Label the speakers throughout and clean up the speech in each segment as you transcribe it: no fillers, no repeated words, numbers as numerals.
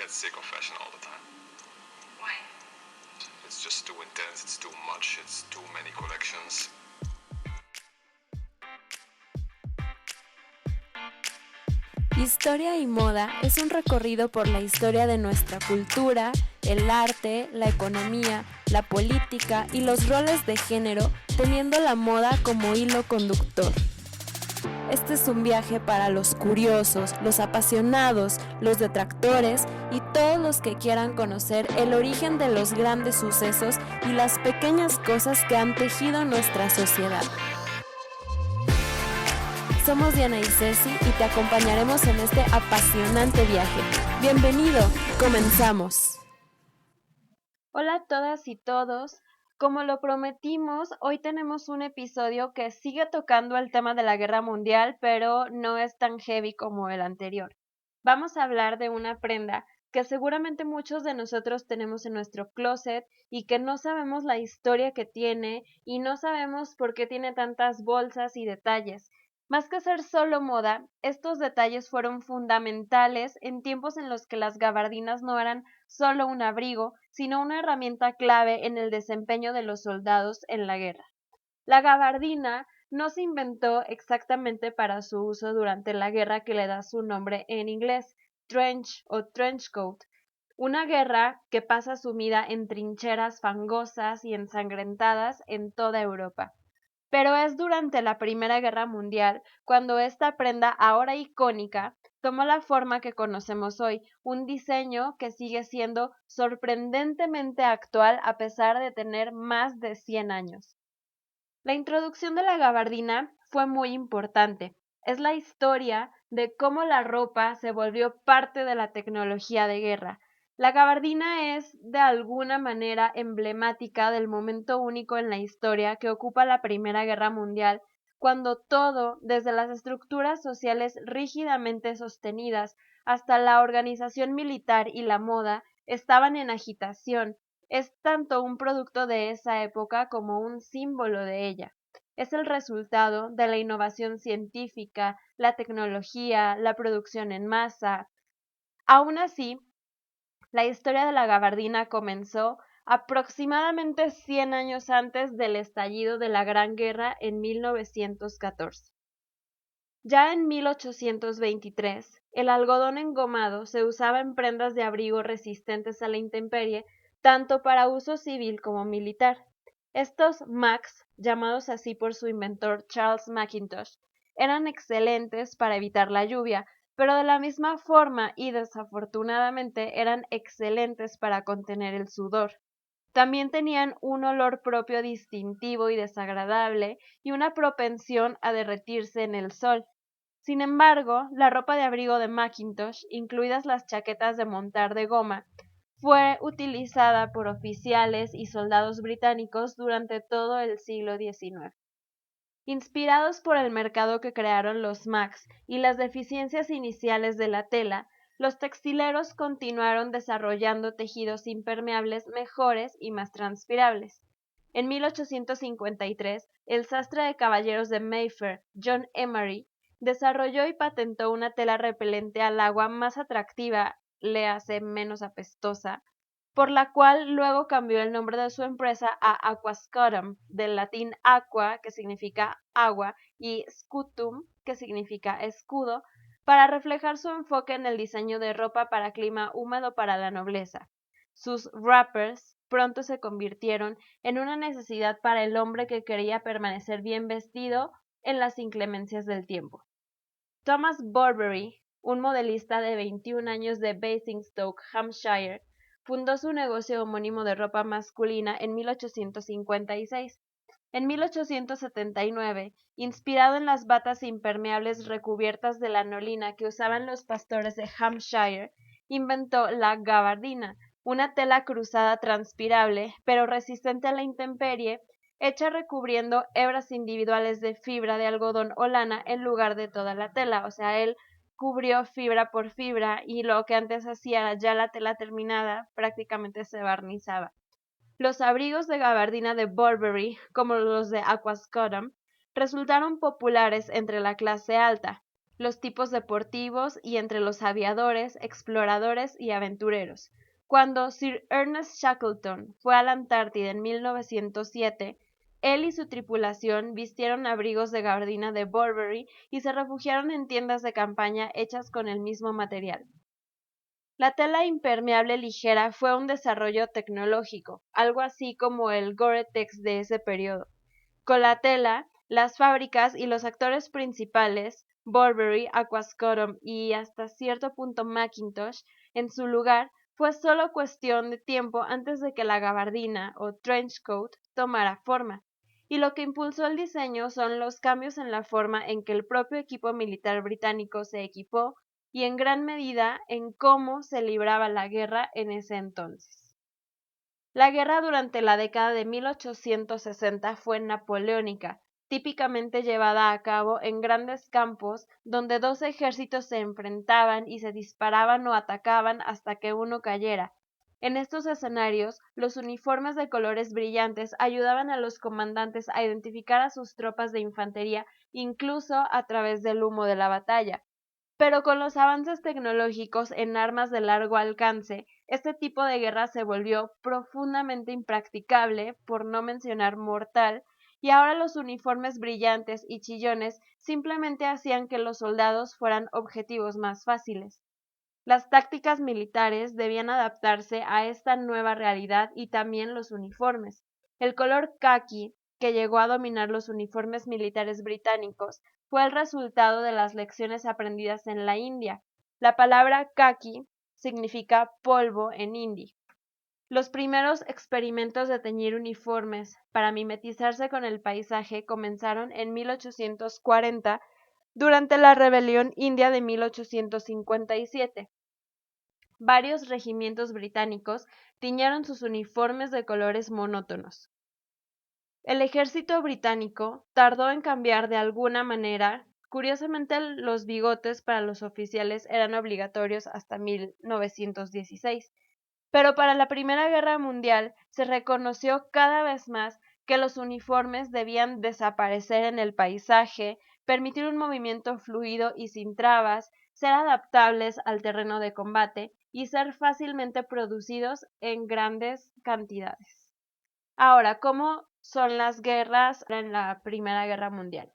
Speaker 1: get sick of fashion all the time.
Speaker 2: Why?
Speaker 1: It's just too intense, it's too much, it's too many collections.
Speaker 3: Historia y Moda es un recorrido por la historia de nuestra cultura, el arte, la economía, la política y los roles de género, teniendo la moda como hilo conductor. Este es un viaje para los curiosos, los apasionados, los detractores y todos los que quieran conocer el origen de los grandes sucesos y las pequeñas cosas que han tejido nuestra sociedad. Somos Diana y Ceci y te acompañaremos en este apasionante viaje. ¡Bienvenido! ¡Comenzamos! Hola a todas y todos. Como lo prometimos, hoy tenemos un episodio que sigue tocando el tema de la guerra mundial, pero no es tan heavy como el anterior. Vamos a hablar de una prenda que seguramente muchos de nosotros tenemos en nuestro closet y que no sabemos la historia que tiene y no sabemos por qué tiene tantas bolsas y detalles. Más que ser solo moda, estos detalles fueron fundamentales en tiempos en los que las gabardinas no eran solo un abrigo, sino una herramienta clave en el desempeño de los soldados en la guerra. La gabardina no se inventó exactamente para su uso durante la guerra que le da su nombre en inglés, trench o trench coat, una guerra que pasa sumida en trincheras fangosas y ensangrentadas en toda Europa. Pero es durante la Primera Guerra Mundial cuando esta prenda ahora icónica tomó la forma que conocemos hoy, un diseño que sigue siendo sorprendentemente actual a pesar de tener más de 100 años. La introducción de la gabardina fue muy importante. Es la historia de cómo la ropa se volvió parte de la tecnología de guerra. La gabardina es, de alguna manera, emblemática del momento único en la historia que ocupa la Primera Guerra Mundial, cuando todo, desde las estructuras sociales rígidamente sostenidas hasta la organización militar y la moda, estaban en agitación. Es tanto un producto de esa época como un símbolo de ella. Es el resultado de la innovación científica, la tecnología, la producción en masa. Aún así, la historia de la gabardina comenzó aproximadamente 100 años antes del estallido de la Gran Guerra en 1914. Ya en 1823, el algodón engomado se usaba en prendas de abrigo resistentes a la intemperie, tanto para uso civil como militar. Estos Macs, llamados así por su inventor Charles Mackintosh, eran excelentes para evitar la lluvia, pero de la misma forma y desafortunadamente eran excelentes para contener el sudor. También tenían un olor propio distintivo y desagradable y una propensión a derretirse en el sol. Sin embargo, la ropa de abrigo de Mackintosh, incluidas las chaquetas de montar de goma, fue utilizada por oficiales y soldados británicos durante todo el siglo XIX. Inspirados por el mercado que crearon los Macs y las deficiencias iniciales de la tela, los textileros continuaron desarrollando tejidos impermeables mejores y más transpirables. En 1853, el sastre de caballeros de Mayfair, John Emery, desarrolló y patentó una tela repelente al agua más atractiva, léase menos apestosa, por la cual luego cambió el nombre de su empresa a Aquascutum, del latín aqua, que significa agua, y scutum, que significa escudo, para reflejar su enfoque en el diseño de ropa para clima húmedo para la nobleza. Sus wrappers pronto se convirtieron en una necesidad para el hombre que quería permanecer bien vestido en las inclemencias del tiempo. Thomas Burberry, un modelista de 21 años de Basingstoke, Hampshire, fundó su negocio homónimo de ropa masculina en 1856. En 1879, inspirado en las batas impermeables recubiertas de lanolina que usaban los pastores de Hampshire, inventó la gabardina, una tela cruzada transpirable, pero resistente a la intemperie, hecha recubriendo hebras individuales de fibra de algodón o lana en lugar de toda la tela. O sea, él cubrió fibra por fibra y lo que antes hacía ya la tela terminada prácticamente se barnizaba. Los abrigos de gabardina de Burberry, como los de Aquascutum, resultaron populares entre la clase alta. los tipos deportivos y entre los aviadores, exploradores y aventureros. Cuando Sir Ernest Shackleton fue a la Antártida en 1907, él y su tripulación vistieron abrigos de gabardina de Burberry y se refugiaron en tiendas de campaña hechas con el mismo material. La tela impermeable ligera fue un desarrollo tecnológico, algo así como el Gore-Tex de ese periodo. Con la tela, las fábricas y los actores principales, Burberry, Aquascutum y hasta cierto punto Macintosh, en su lugar, fue solo cuestión de tiempo antes de que la gabardina o trench coat tomara forma. Y lo que impulsó el diseño son los cambios en la forma en que el propio equipo militar británico se equipó y en gran medida en cómo se libraba la guerra en ese entonces. La guerra durante la década de 1860 fue napoleónica, típicamente llevada a cabo en grandes campos donde dos ejércitos se enfrentaban y se disparaban o atacaban hasta que uno cayera. En estos escenarios, los uniformes de colores brillantes ayudaban a los comandantes a identificar a sus tropas de infantería incluso a través del humo de la batalla. Pero con los avances tecnológicos en armas de largo alcance, este tipo de guerra se volvió profundamente impracticable, por no mencionar mortal, y ahora los uniformes brillantes y chillones simplemente hacían que los soldados fueran objetivos más fáciles. Las tácticas militares debían adaptarse a esta nueva realidad y también los uniformes. El color caqui, que llegó a dominar los uniformes militares británicos, fue el resultado de las lecciones aprendidas en la India. La palabra caqui significa polvo en hindi. Los primeros experimentos de teñir uniformes para mimetizarse con el paisaje comenzaron en 1840 durante la rebelión india de 1857. Varios regimientos británicos tiñeron sus uniformes de colores monótonos. El ejército británico tardó en cambiar de alguna manera. Curiosamente, los bigotes para los oficiales eran obligatorios hasta 1916. Pero para la Primera Guerra Mundial se reconoció cada vez más que los uniformes debían desaparecer en el paisaje, permitir un movimiento fluido y sin trabas, ser adaptables al terreno de combate y ser fácilmente producidos en grandes cantidades. Ahora, ¿cómo son las guerras en la Primera Guerra Mundial?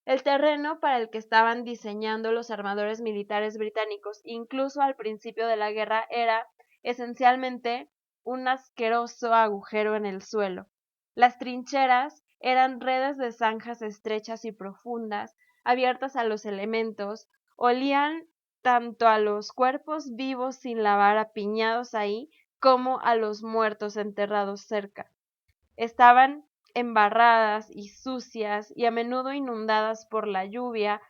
Speaker 3: El terreno para el que estaban diseñando los armadores militares británicos, incluso al principio de la guerra, era esencialmente un asqueroso agujero en el suelo. Las trincheras eran redes de zanjas estrechas y profundas, abiertas a los elementos, olían tanto a los cuerpos vivos sin lavar apiñados ahí, como a los muertos enterrados cerca. Estaban embarradas y sucias y a menudo inundadas por la lluvia,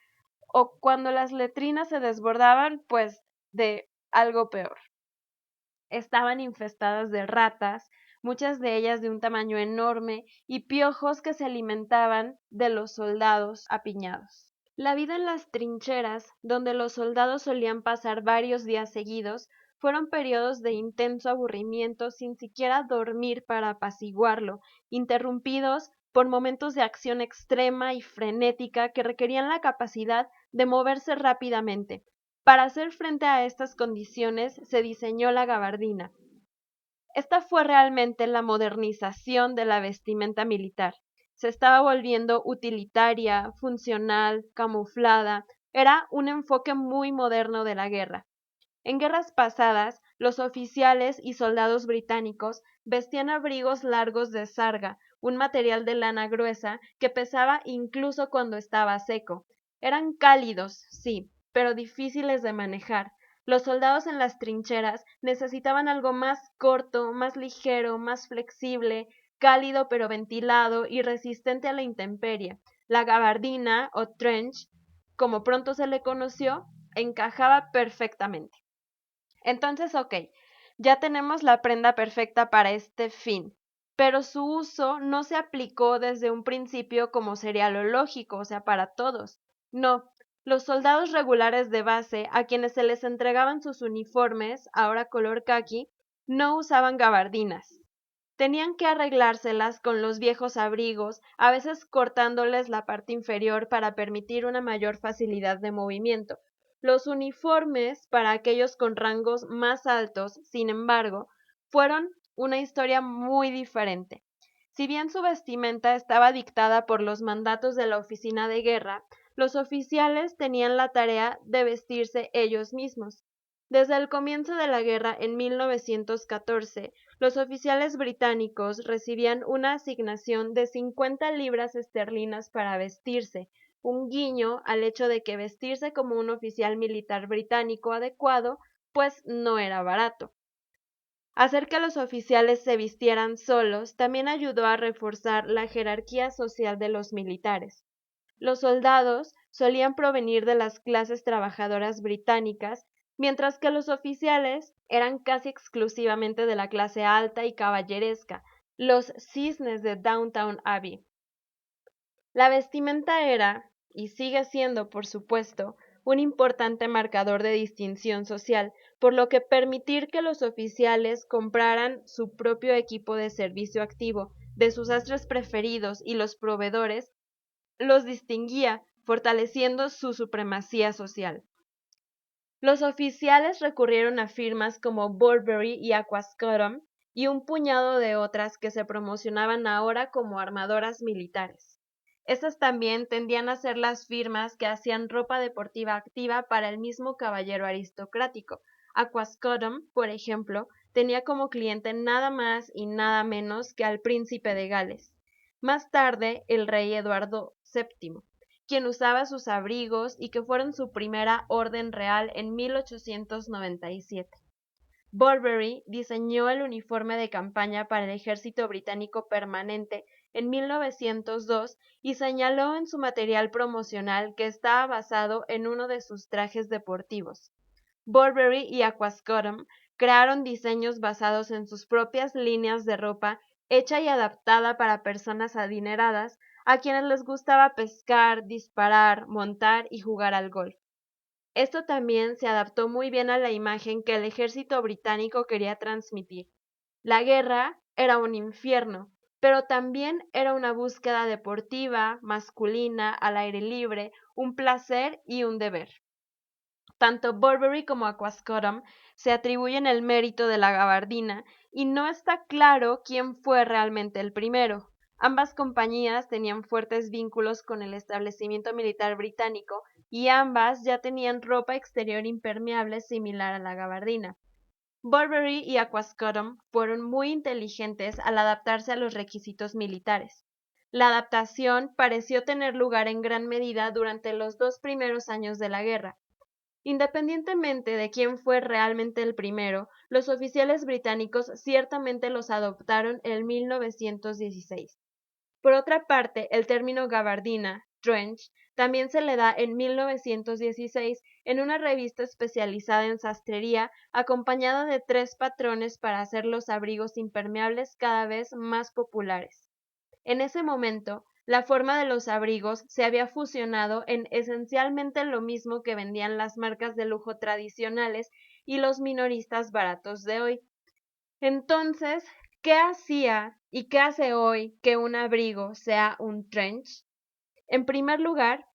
Speaker 3: o cuando las letrinas se desbordaban, pues de algo peor. Estaban infestadas de ratas, muchas de ellas de un tamaño enorme, y piojos que se alimentaban de los soldados apiñados. La vida en las trincheras, donde los soldados solían pasar varios días seguidos, fueron periodos de intenso aburrimiento sin siquiera dormir para apaciguarlo, interrumpidos por momentos de acción extrema y frenética que requerían la capacidad de moverse rápidamente. Para hacer frente a estas condiciones se diseñó la gabardina. Esta fue realmente la modernización de la vestimenta militar. Se estaba volviendo utilitaria, funcional, camuflada. Era un enfoque muy moderno de la guerra. En guerras pasadas, los oficiales y soldados británicos vestían abrigos largos de sarga, un material de lana gruesa que pesaba incluso cuando estaba seco. Eran cálidos, sí, pero difíciles de manejar. Los soldados en las trincheras necesitaban algo más corto, más ligero, más flexible, cálido pero ventilado y resistente a la intemperie. La gabardina o trench, como pronto se le conoció, encajaba perfectamente. Entonces, ok, ya tenemos la prenda perfecta para este fin, pero su uso no se aplicó desde un principio como sería lo lógico, o sea, para todos. No, los soldados regulares de base, a quienes se les entregaban sus uniformes, ahora color caqui, no usaban gabardinas. Tenían que arreglárselas con los viejos abrigos, a veces cortándoles la parte inferior para permitir una mayor facilidad de movimiento. Los uniformes para aquellos con rangos más altos, sin embargo, fueron una historia muy diferente. Si bien su vestimenta estaba dictada por los mandatos de la oficina de guerra, los oficiales tenían la tarea de vestirse ellos mismos. Desde el comienzo de la guerra en 1914, los oficiales británicos recibían una asignación de 50 libras esterlinas para vestirse, un guiño al hecho de que vestirse como un oficial militar británico adecuado, pues no era barato. Hacer que los oficiales se vistieran solos también ayudó a reforzar la jerarquía social de los militares. Los soldados solían provenir de las clases trabajadoras británicas, mientras que los oficiales eran casi exclusivamente de la clase alta y caballeresca, los cisnes de Downton Abbey. La vestimenta era, y sigue siendo, por supuesto, un importante marcador de distinción social, por lo que permitir que los oficiales compraran su propio equipo de servicio activo de sus astres preferidos y los proveedores los distinguía, fortaleciendo su supremacía social. Los oficiales recurrieron a firmas como Burberry y Aquascutum y un puñado de otras que se promocionaban ahora como armadoras militares. Estas también tendían a ser las firmas que hacían ropa deportiva activa para el mismo caballero aristocrático. Aquascutum, por ejemplo, tenía como cliente nada más y nada menos que al príncipe de Gales. Más tarde, el rey Eduardo VII, quien usaba sus abrigos y que fueron su primera orden real en 1897. Burberry diseñó el uniforme de campaña para el ejército británico permanente en 1902 y señaló en su material promocional que estaba basado en uno de sus trajes deportivos. Burberry y Aquascutum crearon diseños basados en sus propias líneas de ropa hecha y adaptada para personas adineradas a quienes les gustaba pescar, disparar, montar y jugar al golf. Esto también se adaptó muy bien a la imagen que el ejército británico quería transmitir. La guerra era un infierno, pero también era una búsqueda deportiva, masculina, al aire libre, un placer y un deber. Tanto Burberry como Aquascutum se atribuyen el mérito de la gabardina y no está claro quién fue realmente el primero. Ambas compañías tenían fuertes vínculos con el establecimiento militar británico y ambas ya tenían ropa exterior impermeable similar a la gabardina. Burberry y Aquascutum fueron muy inteligentes al adaptarse a los requisitos militares. La adaptación pareció tener lugar en gran medida durante los 2 primeros años de la guerra. Independientemente de quién fue realmente el primero, los oficiales británicos ciertamente los adoptaron en 1916. Por otra parte, el término gabardina, trench, también se le da en 1916 en una revista especializada en sastrería, acompañada de 3 patrones para hacer los abrigos impermeables cada vez más populares. En ese momento, la forma de los abrigos se había fusionado en esencialmente lo mismo que vendían las marcas de lujo tradicionales y los minoristas baratos de hoy. Entonces, ¿qué hacía y qué hace hoy que un abrigo sea un trench? En primer lugar,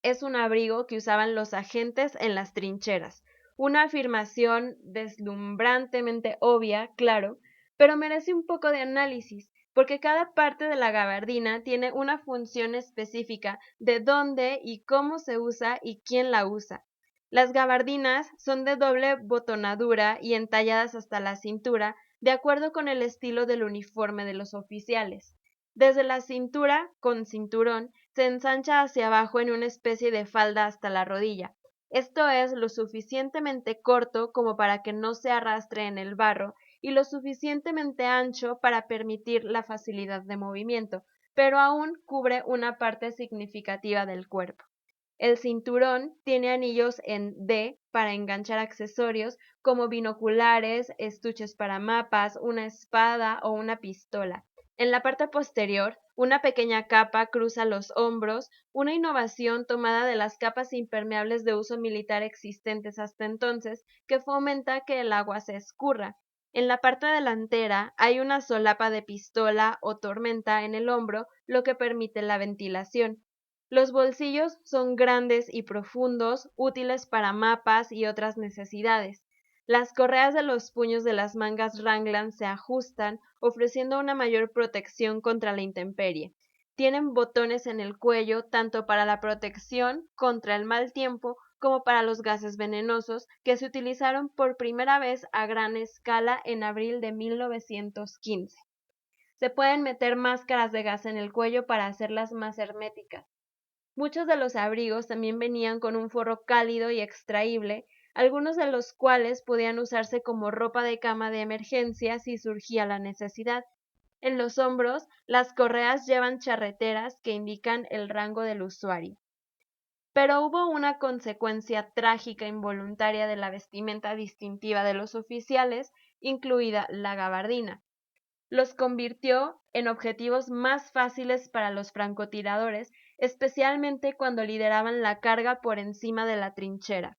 Speaker 3: es un abrigo que usaban los agentes en las trincheras. Una afirmación deslumbrantemente obvia, claro, pero merece un poco de análisis, porque cada parte de la gabardina tiene una función específica de dónde y cómo se usa y quién la usa. Las gabardinas son de doble botonadura y entalladas hasta la cintura, de acuerdo con el estilo del uniforme de los oficiales. Desde la cintura, con cinturón, se ensancha hacia abajo en una especie de falda hasta la rodilla. Esto es lo suficientemente corto como para que no se arrastre en el barro y lo suficientemente ancho para permitir la facilidad de movimiento, pero aún cubre una parte significativa del cuerpo. El cinturón tiene anillos en D para enganchar accesorios como binoculares, estuches para mapas, una espada o una pistola. En la parte posterior, una pequeña capa cruza los hombros, una innovación tomada de las capas impermeables de uso militar existentes hasta entonces, que fomenta que el agua se escurra. En la parte delantera hay una solapa de pistola o tormenta en el hombro, lo que permite la ventilación. Los bolsillos son grandes y profundos, útiles para mapas y otras necesidades. Las correas de los puños de las mangas Raglan se ajustan, ofreciendo una mayor protección contra la intemperie. Tienen botones en el cuello tanto para la protección contra el mal tiempo como para los gases venenosos, que se utilizaron por primera vez a gran escala en abril de 1915. Se pueden meter máscaras de gas en el cuello para hacerlas más herméticas. Muchos de los abrigos también venían con un forro cálido y extraíble, algunos de los cuales podían usarse como ropa de cama de emergencia si surgía la necesidad. En los hombros, las correas llevan charreteras que indican el rango del usuario. Pero hubo una consecuencia trágica involuntaria de la vestimenta distintiva de los oficiales, incluida la gabardina. Los convirtió en objetivos más fáciles para los francotiradores, especialmente cuando lideraban la carga por encima de la trinchera.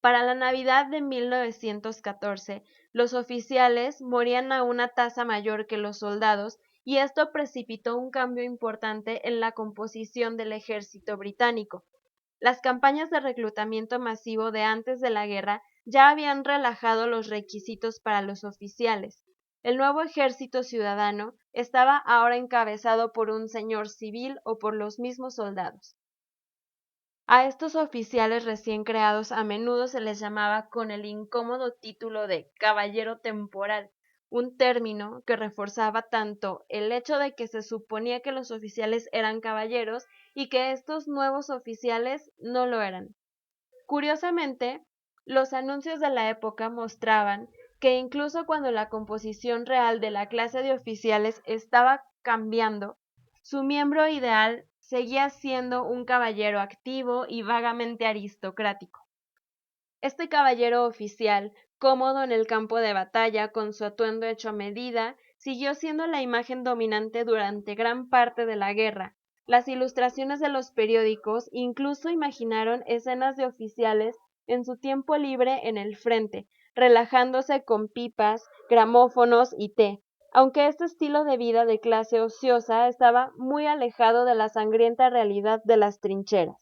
Speaker 3: Para la Navidad de 1914, los oficiales morían a una tasa mayor que los soldados, y esto precipitó un cambio importante en la composición del ejército británico. Las campañas de reclutamiento masivo de antes de la guerra ya habían relajado los requisitos para los oficiales. El nuevo ejército ciudadano estaba ahora encabezado por un señor civil o por los mismos soldados. A estos oficiales recién creados a menudo se les llamaba con el incómodo título de caballero temporal, un término que reforzaba tanto el hecho de que se suponía que los oficiales eran caballeros y que estos nuevos oficiales no lo eran. Curiosamente, los anuncios de la época mostraban que incluso cuando la composición real de la clase de oficiales estaba cambiando, su miembro ideal seguía siendo un caballero activo y vagamente aristocrático. Este caballero oficial, cómodo en el campo de batalla con su atuendo hecho a medida, siguió siendo la imagen dominante durante gran parte de la guerra. Las ilustraciones de los periódicos incluso imaginaron escenas de oficiales en su tiempo libre en el frente, relajándose con pipas, gramófonos y té, aunque este estilo de vida de clase ociosa estaba muy alejado de la sangrienta realidad de las trincheras.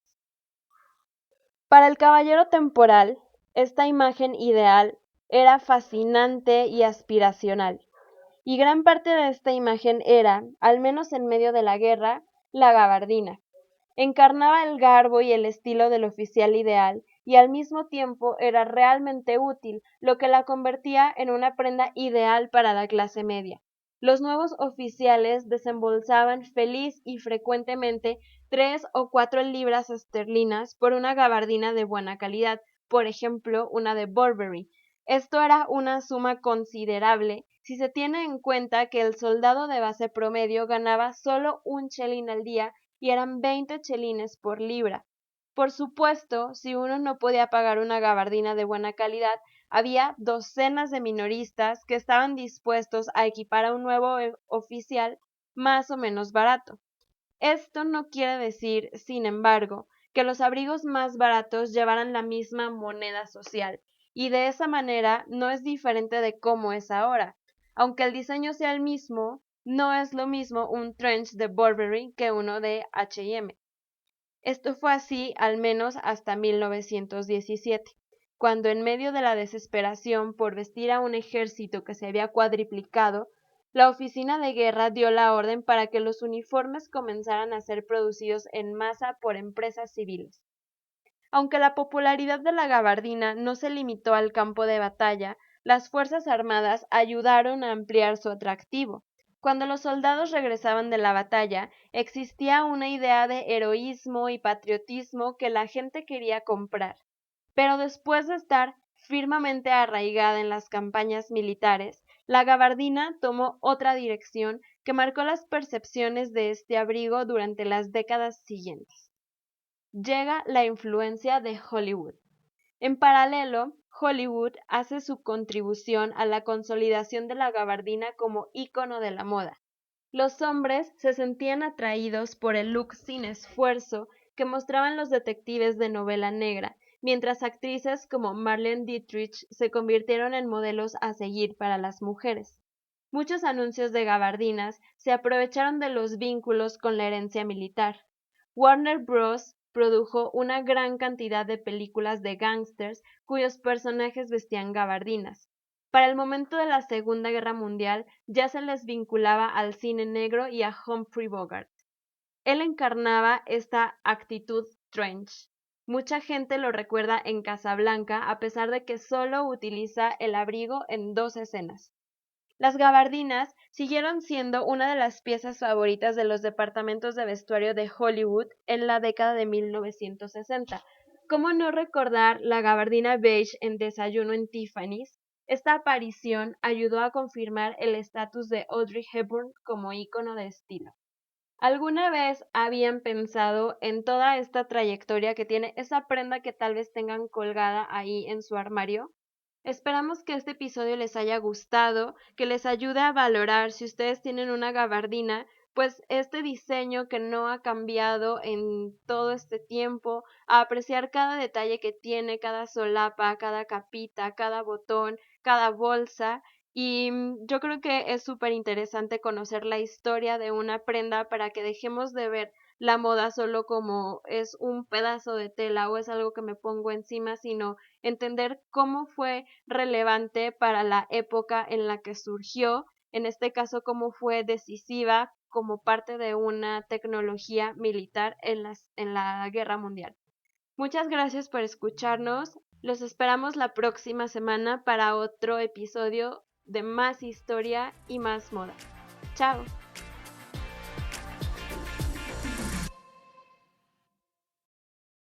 Speaker 3: Para el caballero temporal, esta imagen ideal era fascinante y aspiracional, y gran parte de esta imagen era, al menos en medio de la guerra, la gabardina. Encarnaba el garbo y el estilo del oficial ideal, y al mismo tiempo era realmente útil, lo que la convertía en una prenda ideal para la clase media. Los nuevos oficiales desembolsaban feliz y frecuentemente 3 o 4 libras esterlinas por una gabardina de buena calidad, por ejemplo, una de Burberry. Esto era una suma considerable si se tiene en cuenta que el soldado de base promedio ganaba solo un chelín al día y eran 20 chelines por libra. Por supuesto, si uno no podía pagar una gabardina de buena calidad, había docenas de minoristas que estaban dispuestos a equipar a un nuevo oficial más o menos barato. Esto no quiere decir, sin embargo, que los abrigos más baratos llevaran la misma moneda social, y de esa manera no es diferente de cómo es ahora. Aunque el diseño sea el mismo, no es lo mismo un trench de Burberry que uno de H&M. Esto fue así al menos hasta 1917, cuando en medio de la desesperación por vestir a un ejército que se había cuadriplicado, la oficina de guerra dio la orden para que los uniformes comenzaran a ser producidos en masa por empresas civiles. Aunque la popularidad de la gabardina no se limitó al campo de batalla, las Fuerzas Armadas ayudaron a ampliar su atractivo. Cuando los soldados regresaban de la batalla, existía una idea de heroísmo y patriotismo que la gente quería comprar. Pero después de estar firmemente arraigada en las campañas militares, la gabardina tomó otra dirección que marcó las percepciones de este abrigo durante las décadas siguientes. Llega la influencia de Hollywood. En paralelo, Hollywood hace su contribución a la consolidación de la gabardina como ícono de la moda. Los hombres se sentían atraídos por el look sin esfuerzo que mostraban los detectives de novela negra, mientras actrices como Marlene Dietrich se convirtieron en modelos a seguir para las mujeres. Muchos anuncios de gabardinas se aprovecharon de los vínculos con la herencia militar. Warner Bros. Produjo una gran cantidad de películas de gángsters cuyos personajes vestían gabardinas. Para el momento de la Segunda Guerra Mundial ya se les vinculaba al cine negro y a Humphrey Bogart. Él encarnaba esta actitud trench. Mucha gente lo recuerda en Casablanca a pesar de que solo utiliza el abrigo en 2 escenas. Las gabardinas siguieron siendo una de las piezas favoritas de los departamentos de vestuario de Hollywood en la década de 1960. ¿Cómo no recordar la gabardina beige en Desayuno en Tiffany's? Esta aparición ayudó a confirmar el estatus de Audrey Hepburn como ícono de estilo. ¿Alguna vez habían pensado en toda esta trayectoria que tiene esa prenda que tal vez tengan colgada ahí en su armario? Esperamos que este episodio les haya gustado, que les ayude a valorar si ustedes tienen una gabardina, pues este diseño que no ha cambiado en todo este tiempo, a apreciar cada detalle que tiene, cada solapa, cada capita, cada botón, cada bolsa. Y yo creo que es súper interesante conocer la historia de una prenda para que dejemos de ver la moda solo como es un pedazo de tela o es algo que me pongo encima, sino entender cómo fue relevante para la época en la que surgió, en este caso cómo fue decisiva como parte de una tecnología militar en la Guerra Mundial. Muchas gracias por escucharnos. Los esperamos la próxima semana para otro episodio de más historia y más moda. Chao.